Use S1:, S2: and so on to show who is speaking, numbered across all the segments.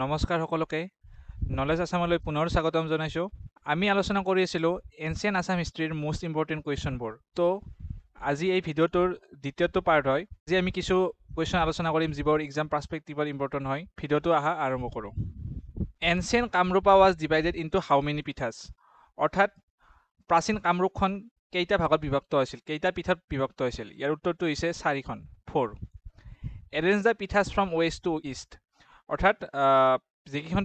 S1: নমস্কাৰ সকলোকে নলেজ আসামলৈ পুনৰ স্বাগতম জনাইছো আমি আলোচনা কৰি আছিলো এনচিয়েন্ট আসাম হিষ্ট্ৰীৰ মোস্ট ইম্পৰ্টেন্ট কুৱেশ্যনবোৰ তো আজি এই ভিডিঅ'টোৰ দ্বিতীয়টো পাৰ্ট হয় যে আমি কিছু কুৱেশ্যন আলোচনা কৰিম যিবোৰ এক্সাম পাৰ্সপেক্টিভত ইম্পৰ্টেন্ট হয় ভিডিঅ'টো আহা আৰম্ভ কৰো এনচিয়েন্ট কামৰূপা ওয়াজ ডিভাইডেড ইনটু হাউ মেনি পিঠাস অৰ্থাৎ প্ৰাচীন কামৰূপখন কেইটা ভাগত বিভক্ত হৈছিল কেইটা পিঠত বিভক্ত হৈছিল ইয়াৰ উত্তৰটো হৈছে 4খন 4 arrange the pithas from west to east অৰ্থাৎ যিকেইখন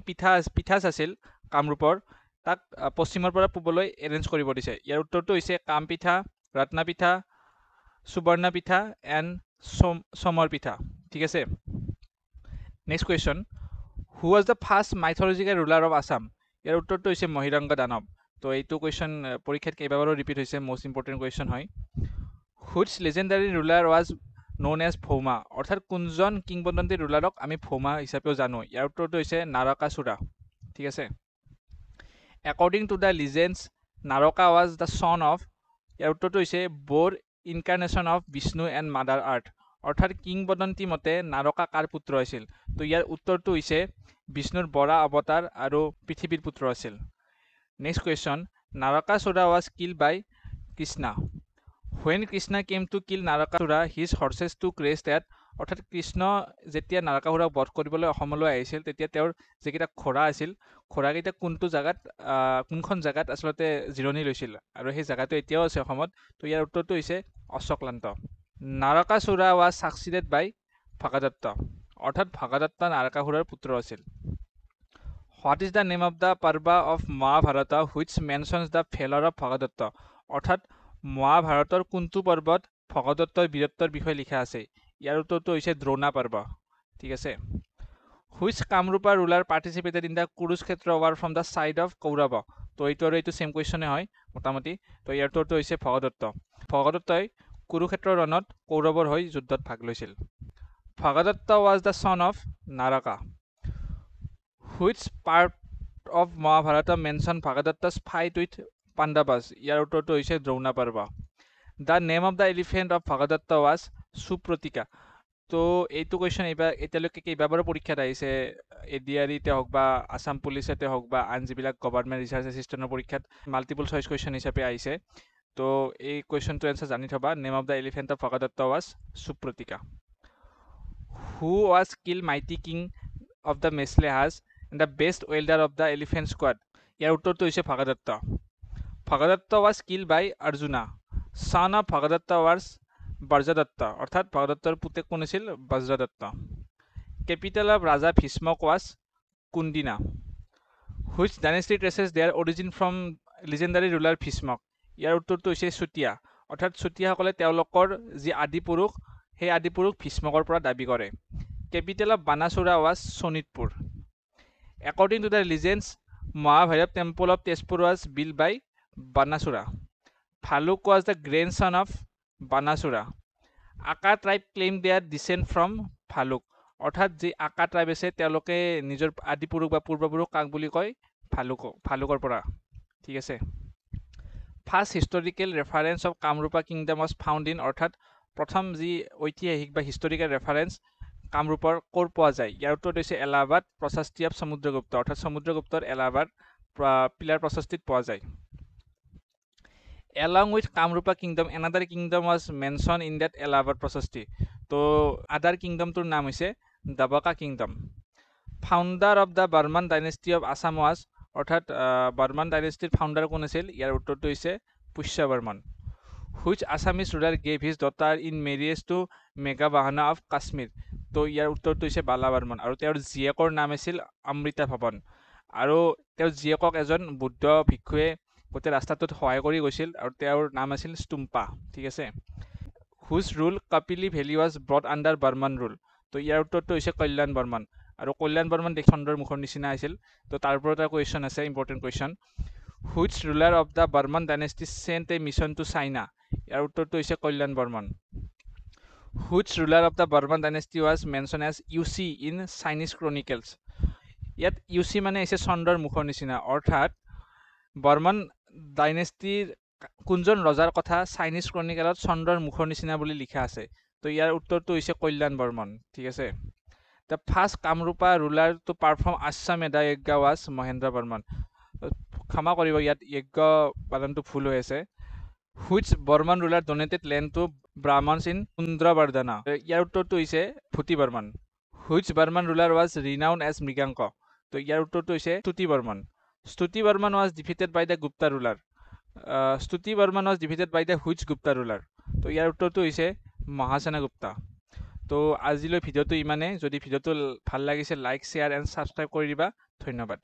S1: পিঠাস আছিল কামৰূপৰ তাক পশ্চিমৰ পৰা পূবলৈ এৰেঞ্জ কৰিব দিছে ইয়াৰ উত্তৰটো হৈছে কাম পিঠা ৰত্না পিঠা সুবৰ্ণ পিঠা এণ্ড সমৰ পিঠা ঠিক আছে next question who was the first mythological ruler of Assam ইয়াৰ উত্তৰটো হৈছে মহিৰংগ দানৱ তো এইটো কুৱেশ্যন পৰীক্ষাত কেইবাবাৰো ৰিপিট হৈছে মোস্ট ইম্পৰ্টেন্ট কুৱেশ্যন হয় which legendary ruler was known as Bhauma অৰ্থাৎ কোনজন কিংবদন্তি ৰুলাৰক আমি ভৌমা হিচাপেও জানো ইয়াৰ উত্তৰটো হৈছে নাৰকাসুৰা ঠিক আছে according to the legends নাৰকা was the son of ইয়াৰ উত্তৰটো হৈছে বৰ ইনকাৰ্নেশ্যন অফ বিষ্ণু এণ্ড মাদাৰ আৰ্থ অৰ্থাৎ কিংবদন্তি মতে নাৰকা কাৰ পুত্ৰ আছিল তো ইয়াৰ উত্তৰটো হৈছে বিষ্ণুৰ বৰা অৱতাৰ আৰু পৃথিৱীৰ পুত্ৰ আছিল next question Narakasura was killed by Krishna When Krishna came to kill Narakasura, his horses took rest at অৰ্থাৎ কৃষ্ণ যেতিয়া নাৰকাসুৰক বধ কৰিবলৈ অসমলৈ আহিছিল তেতিয়া তেওঁৰ যিকেইটা ঘোঁৰা আছিল ঘোঁৰাকেইটা কোনখন জাগাত আচলতে জিৰণি লৈছিল আৰু সেই জাগাটো এতিয়াও আছে অসমত তো ইয়াৰ উত্তৰটো হৈছে Ashwaklanta নাৰকাসুৰা was succeeded by Bhagadatta অৰ্থাৎ ভগদত্ত নাৰকাসুৰৰ পুত্ৰ আছিল What is the name of the parva of Mahabharata which mentions the failure of Bhagadatta অৰ্থাৎ মহাভাৰতৰ কোনটো পৰ্বত ভগদত্তৰ বীৰত্বৰ বিষয়ে লিখা আছে ইয়াৰ উত্তৰটো হৈছে দ্ৰোণা পৰ্ব ঠিক আছে which Kamarupa ruler participated in the Kurukshetra war from the side of Kaurava তো এইটো সেম কুৱেশ্যনে হয় মোটামুটি তো ইয়াৰ উত্তৰটো হৈছে ভগদত্তই কুৰুক্ষেত্ৰৰ ৰণত কৌৰৱৰ হৈ যুদ্ধত ভাগ লৈছিল Bhagadatta was the son of Naraka which part of Mahabharata mention Bhagadatta's fight with Pandavas ইয়াৰ উত্তৰটো হৈছে Drona Parva the name of the elephant of Bhagadatta was Supratika তো এইটো কুৱেশ্যন এতিয়ালৈকে কেইবাবাৰো পৰীক্ষাত আহিছে এডিআৰিতে হওক বা আসাম পুলিচতে হওক বা আন যিবিলাক গভৰ্ণমেণ্ট ৰিচাৰ্চ এছিষ্টেণ্টৰ পৰীক্ষাত মাল্টিপল চইচ কুৱেশ্যন হিচাপে আহিছে তো এই কুৱেশ্যনটো এনচাৰ জানি থবা name of the elephant of Bhagadatta was Supratika who was kill mighty king of the Mlechhas and the best wielder of the elephant squad ইয়াৰ উত্তৰটো হৈছে Bhagadatta Bhagadatta was killed by Arjuna. Son of Bhagadatta was Bajradatta. অর্থাৎ ভগদত্তৰ পুতেক কোন আছিল Bajradatta Capital of Raja Bhishmak was Kundina. Which dynasty traces their origin from legendary ruler Bhishmak? ইয়াৰ উত্তৰটো হৈছে চুতীয়া অৰ্থাৎ চুতীয়াসকলে তেওঁলোকৰ যি আদিপুৰুষ সেই আদিপুৰুষ ভীষ্মকৰ পৰা দাবী কৰে Capital of Banasura was Sonitpur. According to the legends, Mahabharat temple of Tezpur was built by Banasura. Phaluk was the grandson of Banasura. Aka tribe claimed their descent from Phaluk. অৰ্থাৎ যি আকা ট্ৰাইব আছে তেওঁলোকে নিজৰ আদিপুৰুষ বা পূৰ্বপুৰুষ কাক বুলি কয় ফালুকৰ পৰা ঠিক আছে first historical reference of Kamrupa kingdom was found in অৰ্থাৎ প্ৰথম যি ঐতিহাসিক বা হিষ্টৰিকেল ৰেফাৰেন্স কামৰূপৰ ক'ৰ পোৱা যায় ইয়াৰ উত্তৰটো হৈছে এলাহাবাদ প্ৰশস্তি অফ সমুদ্ৰগুপ্ত অৰ্থাৎ সমুদ্ৰগুপ্তৰ এলাহাবাদ পিলাৰ প্ৰশস্তিত পোৱা যায় Along with Kamrupa kingdom, another kingdom was mentioned in that Allahabad Prashasti. So, other kingdom to naam hoise Dabaka kingdom. Founder of the Burman dynasty of Assam was, অর্থাৎ Burman dynasty founder কোন আছিল ইয়াৰ উত্তৰটো হৈছে Pushya Barman Which Assamese ruler gave his daughter in marriage to Meghabahana of Kashmir? তো ইয়াৰ উত্তৰটো হৈছে বালা বৰ্মন আৰু তেওঁৰ জীয়েকৰ নাম আছিল অমৃতা ভৱন আৰু তেওঁৰ জীয়েকক এজন বুদ্ধ ভিক্ষুৱে গোটেই ৰাস্তাটোত সহায় কৰি গৈছিল আৰু তেওঁৰ নাম আছিল ষ্টুম্পা ঠিক আছে whose rule Kapili valley was brought under Varman rule তো ইয়াৰ উত্তৰটো হৈছে কল্যাণ বৰ্মন আৰু কল্যাণ বৰ্মন চন্দ্ৰৰ মুখৰ নিচিনা আছিল তো তাৰ ওপৰত এটা কুৱেশ্যন আছে important question which ruler of the Varman dynasty sent a mission to China ইয়াৰ উত্তৰটো হৈছে Kalyan Varman which ruler of the Varman dynasty was mention as Yuchi in Chinese chronicles ইয়াত ইউচি মানে হৈছে চন্দ্ৰৰ মুখৰ নিচিনা অৰ্থাৎ বৰ্মন ডাইনেষ্টিৰ কোনজন ৰজাৰ কথা চাইনিজ ক্ৰনিকেলত চন্দ্ৰৰ মুখৰ নিচিনা বুলি লিখা আছে তো ইয়াৰ উত্তৰটো হৈছে কল্যাণ বৰ্মন ঠিক আছে The first Kamrupa ruler to perform Ashwamedha Yajna was Mahendra Barman. ক্ষমা কৰিব ইয়াত যজ্ঞ পালনটো ভুল হৈ আছে which Burman ruler donated land to Brahmins in Pundrabardhana ইয়াৰ উত্তৰটো হৈছে ভূতি Barman which Burman ruler was renowned as Mriganka তো ইয়াৰ উত্তৰটো হৈছে Stuti Burman Stuti Burman was defeated by the Gupta ruler Stuti Burman was defeated by the which Gupta ruler তো ইয়াৰ উত্তৰটো হৈছে Mahasena Gupta তো আজিলৈ ভিডিঅ'টো ইমানে যদি ভিডিঅ'টো ভাল লাগিছে লাইক শেয়াৰ এণ্ড সাবস্ক্ৰাইব কৰি দিবা ধন্যবাদ